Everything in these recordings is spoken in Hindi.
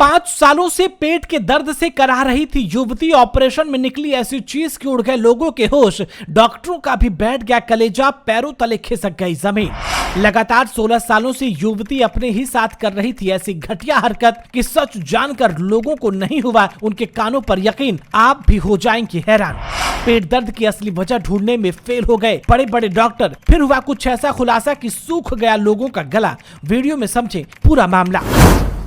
5 सालों से पेट के दर्द से करा रही थी युवती, ऑपरेशन में निकली ऐसी चीज कि उड़ गए लोगों के होश, डॉक्टरों का भी बैठ गया कलेजा, पैरों तले खिसक गई जमीन। लगातार 16 सालों से युवती अपने ही साथ कर रही थी ऐसी घटिया हरकत कि सच जानकर लोगों को नहीं हुआ उनके कानों पर यकीन, आप भी हो जाएंगे हैरान। पेट दर्द की असली वजह ढूंढने में फेल हो गए बड़े बड़े डॉक्टर, फिर हुआ कुछ ऐसा खुलासा कि सूख गया लोगों का गला। वीडियो में समझे पूरा मामला।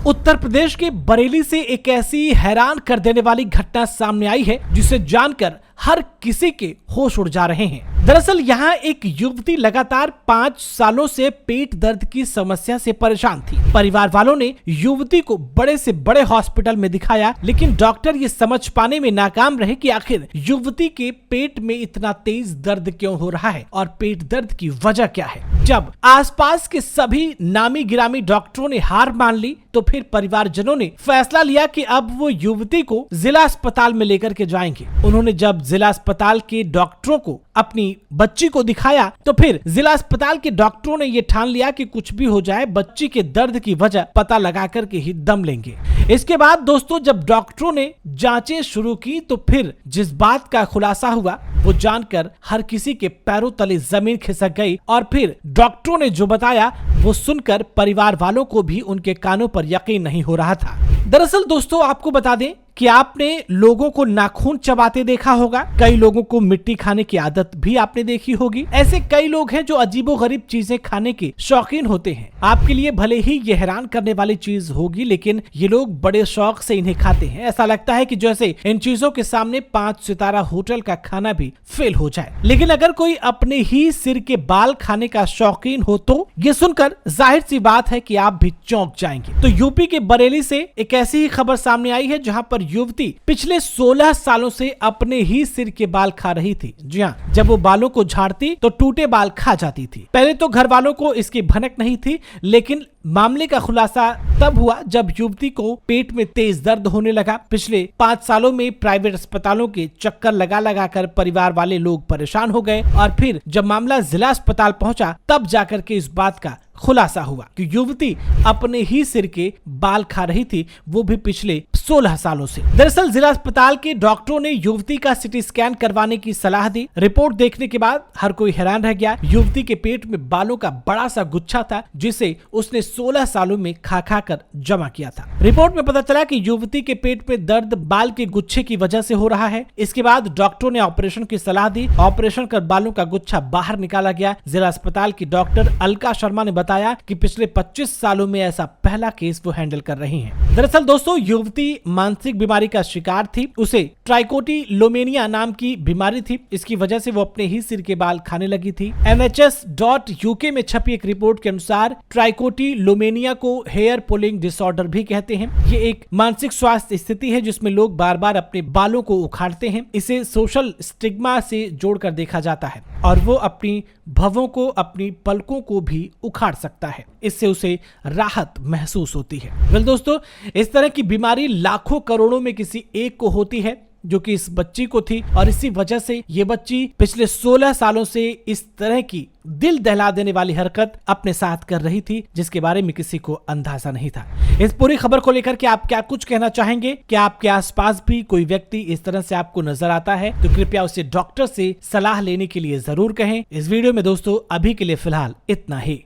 उत्तर प्रदेश के बरेली से एक ऐसी हैरान कर देने वाली घटना सामने आई है जिसे जानकर हर किसी के होश उड़ जा रहे हैं। दरअसल यहाँ एक युवती लगातार 5 सालों से पेट दर्द की समस्या से परेशान थी। परिवार वालों ने युवती को बड़े से बड़े हॉस्पिटल में दिखाया, लेकिन डॉक्टर ये समझ पाने में नाकाम रहे कि आखिर युवती के पेट में इतना तेज दर्द क्यों हो रहा है और पेट दर्द की वजह क्या है। जब आसपास के सभी नामी गिरामी डॉक्टरों ने हार मान ली तो फिर परिवारजनों ने फैसला लिया कि अब वो युवती को जिला अस्पताल में लेकर के जाएंगे। उन्होंने जब जिला अस्पताल के डॉक्टरों को अपनी बच्ची को दिखाया तो फिर जिला अस्पताल के डॉक्टरों ने ये ठान लिया कि कुछ भी हो जाए बच्ची के दर्द की वजह पता लगा करके ही दम लेंगे। इसके बाद दोस्तों जब डॉक्टरों ने जांचें शुरू की तो फिर जिस बात का खुलासा हुआ वो जानकर हर किसी के पैरों तले जमीन खिसक गई और फिर डॉक्टरों ने जो बताया वो सुनकर परिवार वालों को भी उनके कानों पर यकीन नहीं हो रहा था। दरअसल दोस्तों आपको बता दें कि आपने लोगों को नाखून चबाते देखा होगा, कई लोगों को मिट्टी खाने की आदत भी आपने देखी होगी। ऐसे कई लोग हैं जो अजीबोगरीब चीजें खाने के शौकीन होते हैं। आपके लिए भले ही ये हैरान करने वाली चीज होगी, लेकिन ये लोग बड़े शौक से इन्हें खाते हैं। ऐसा लगता है कि जैसे इन चीजों के सामने 5 सितारा होटल का खाना भी फेल हो जाए। लेकिन अगर कोई अपने ही सिर के बाल खाने का शौकीन हो तो ये सुनकर जाहिर सी बात है कि आप भी चौंक जाएंगे। तो यूपी के बरेली से एक ऐसी ही खबर सामने आई है जहां पर युवती पिछले 16 सालों से अपने ही सिर के बाल खा रही थी। जी हाँ, जब वो बालों को झाड़ती तो टूटे बाल खा जाती थी। पहले तो घर वालों को इसकी भनक नहीं थी, लेकिन मामले का खुलासा तब हुआ जब युवती को पेट में तेज दर्द होने लगा। पिछले 5 सालों में प्राइवेट अस्पतालों के चक्कर लगा लगा कर परिवार वाले लोग परेशान हो गए और फिर जब मामला जिला अस्पताल पहुंचा तब जाकर के इस बात का खुलासा हुआ कि युवती अपने ही सिर के बाल खा रही थी, वो भी पिछले 16 सालों से। दरअसल जिला अस्पताल के डॉक्टरों ने युवती का सीटी स्कैन करवाने की सलाह दी। रिपोर्ट देखने के बाद हर कोई हैरान रह गया। युवती के पेट में बालों का बड़ा सा गुच्छा था जिसे उसने 16 सालों में खा खा कर जमा किया था। रिपोर्ट में पता चला कि युवती के पेट में दर्द बाल के गुच्छे की वजह से हो रहा है। इसके बाद डॉक्टरों ने ऑपरेशन की सलाह दी। ऑपरेशन कर बालों का गुच्छा बाहर निकाला गया। जिला अस्पताल की डॉक्टर अलका शर्मा ने बताया कि पिछले 25 सालों में ऐसा पहला केस वो हैंडल कर रही हैं। दरअसल दोस्तों युवती मानसिक बीमारी का शिकार थी। उसे ट्राइकोटिलोमेनिया नाम की बीमारी थी। इसकी वजह से वो अपने ही सिर के बाल खाने लगी थी। NHS.UK में छपी एक रिपोर्ट के अनुसार ट्राइकोटिलोमेनिया को हेयर पुलिंग डिसऑर्डर भी कहते हैं। ये एक मानसिक स्वास्थ्य स्थिति है जिसमें लोग बार बार अपने बालों को उखाड़ते हैं। इसे सोशल स्टिग्मा से जोड़कर देखा जाता है और वो अपनी भवों को, अपनी पलकों को भी उखाड़ सकता है। इससे उसे राहत महसूस होती है। वेल दोस्तों, इस तरह की बीमारी लाखों करोड़ों में किसी एक को होती है जो कि इस बच्ची को थी और इसी वजह से ये बच्ची पिछले 16 सालों से इस तरह की दिल दहला देने वाली हरकत अपने साथ कर रही थी जिसके बारे में किसी को अंदाजा नहीं था। इस पूरी खबर को लेकर के आप क्या कुछ कहना चाहेंगे? क्या आपके आसपास भी कोई व्यक्ति इस तरह से आपको नजर आता है तो कृपया उसे डॉक्टर से सलाह लेने के लिए जरूर कहें। इस वीडियो में दोस्तों अभी के लिए फिलहाल इतना ही।